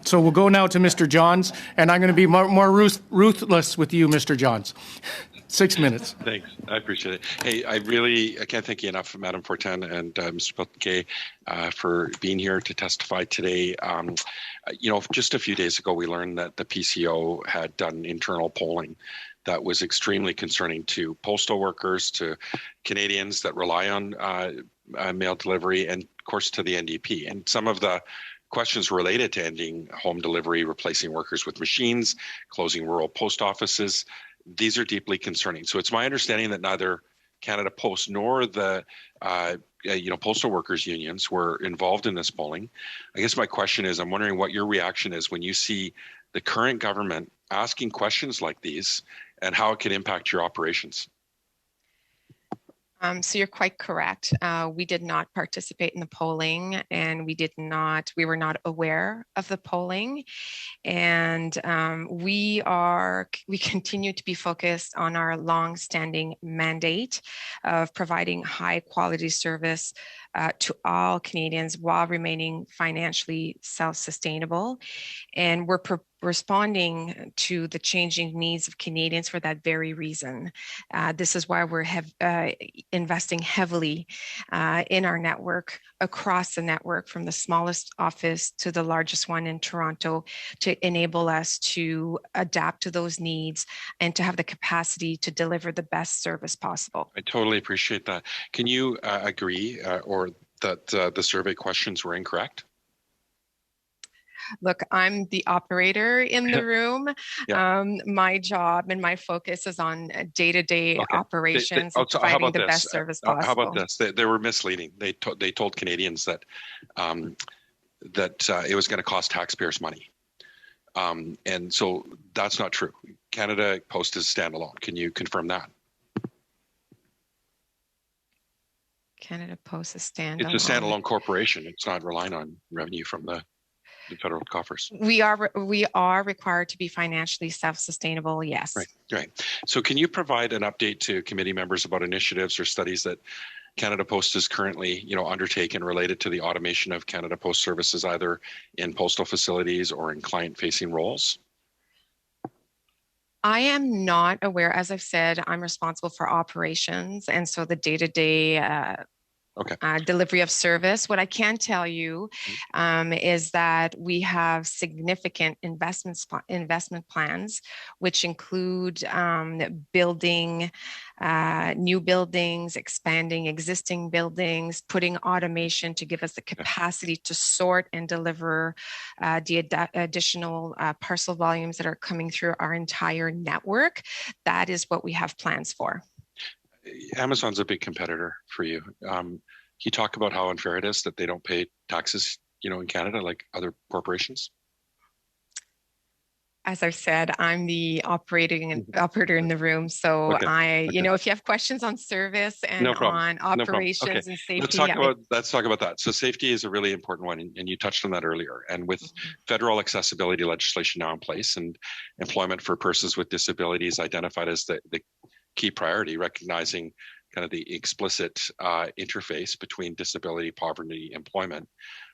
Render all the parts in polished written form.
So we'll go now to Mr. Johns, and I'm going to be more ruthless with you, Mr. Johns. 6 minutes. Thanks. I appreciate it. Hey, I can't thank you enough, Madam Fortin and Mr. Peltier, for being here to testify today. Just a few days ago, we learned that the PCO had done internal polling that was extremely concerning to postal workers, to Canadians that rely on mail delivery, and of course to the NDP. And some of the questions related to ending home delivery, replacing workers with machines, closing rural post offices, these are deeply concerning. So it's my understanding that neither Canada Post nor the postal workers unions were involved in this polling. I guess my question is, I'm wondering what your reaction is when you see the current government asking questions like these and how it could impact your operations. So you're quite correct. We did not participate in the polling, and we were not aware of the polling. And we continue to be focused on our long-standing mandate of providing high quality service to all Canadians while remaining financially self-sustainable. And we're responding to the changing needs of Canadians for that very reason. This is why we're investing heavily in our network, across the network, from the smallest office to the largest one in Toronto, to enable us to adapt to those needs and to have the capacity to deliver the best service possible. I totally appreciate that. Can you agree or that the survey questions were incorrect? Look, I'm the operator in the room. Yeah. My job and my focus is on day-to-day operations and providing the best service possible. How about this? They were misleading. They told Canadians that it was going to cost taxpayers money. And so that's not true. Canada Post is standalone. Can you confirm that? Canada Post is standalone. It's a standalone corporation. It's not relying on revenue from the federal coffers. We are required to be financially self-sustainable, yes. Right. So can you provide an update to committee members about initiatives or studies that Canada Post is currently, undertaken related to the automation of Canada Post services, either in postal facilities or in client-facing roles? I am not aware. As I've said, I'm responsible for operations, and so the day-to-day delivery of service. What I can tell you is that we have significant investment plans, which include building new buildings, expanding existing buildings, putting automation to give us the capacity to sort and deliver the additional parcel volumes that are coming through our entire network. That is what we have plans for. Amazon's a big competitor for you. Can you talk about how unfair it is that they don't pay taxes, in Canada like other corporations? As I've said, I'm the operator in the room. So if you have questions on service and on operations and safety. Let's talk about that. So safety is a really important one, and you touched on that earlier. And with federal accessibility legislation now in place and employment for persons with disabilities identified as the key priority, recognizing kind of the explicit interface between disability, poverty, employment.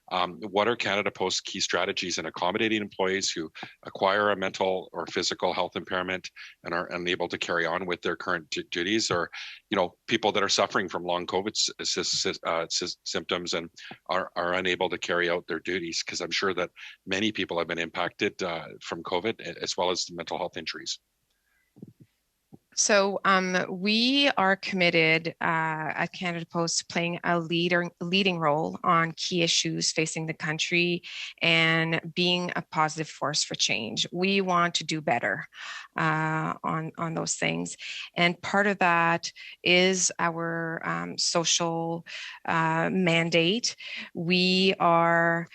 What are Canada Post's key strategies in accommodating employees who acquire a mental or physical health impairment and are unable to carry on with their current duties, or people that are suffering from long COVID symptoms and are unable to carry out their duties? Because I'm sure that many people have been impacted from COVID, as well as mental health injuries. So we are committed at Canada Post playing a leading role on key issues facing the country and being a positive force for change. We want to do better on those things. And part of that is our social mandate. We are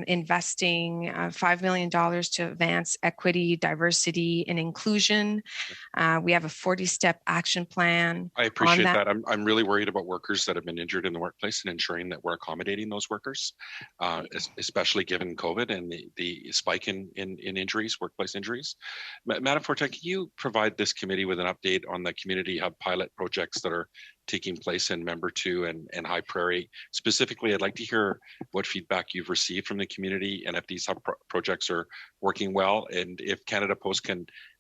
investing $5 million to advance equity, diversity, and inclusion. We have a 40-step action plan. I appreciate that. I'm really worried about workers that have been injured in the workplace and ensuring that we're accommodating those workers, especially given COVID and the spike in injuries, workplace injuries. Madam Fortin, can you provide this committee with an update on the community hub pilot projects that are taking place in Member 2 and High Prairie? Specifically, I'd like to hear what feedback you've received from the community and if these hub projects are working well, and if Canada Post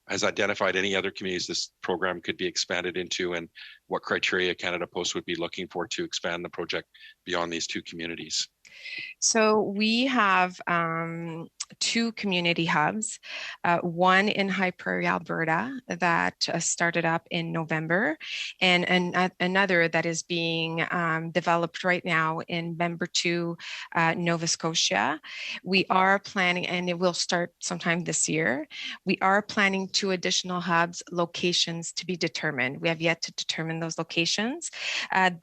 has identified any other communities this program could be expanded into, and what criteria Canada Post would be looking for to expand the project beyond these 2 communities. So we have 2 community hubs, one in High Prairie, Alberta, that started up in November, and another that is being developed right now in Member 2, Nova Scotia. We are planning, and it will start sometime this year, we are planning 2 additional hubs, locations to be determined. We have yet to determine those locations.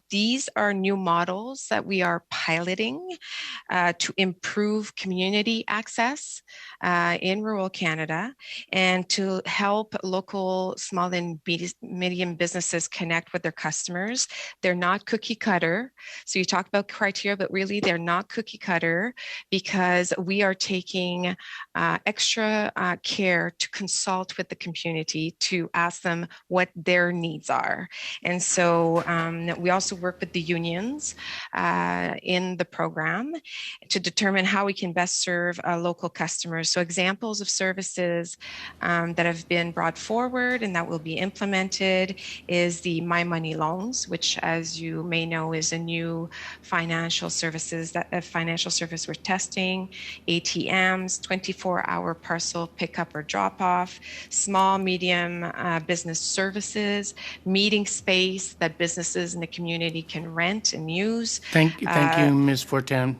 These are new models that we are piloting to improve community access in rural Canada and to help local small and medium businesses connect with their customers. They're not cookie cutter. So you talk about criteria, but really they're not cookie cutter because we are taking extra care to consult with the community to ask them what their needs are. And so we also work with the unions in the program to determine how we can best serve local customers. So examples of services that have been brought forward and that will be implemented is the My Money loans, which, as you may know, is a new financial service we're testing. ATMs, 24-hour parcel pickup or drop off, small, medium business services, meeting space that businesses in the community can rent and use. Thank you, Ms. Fortin.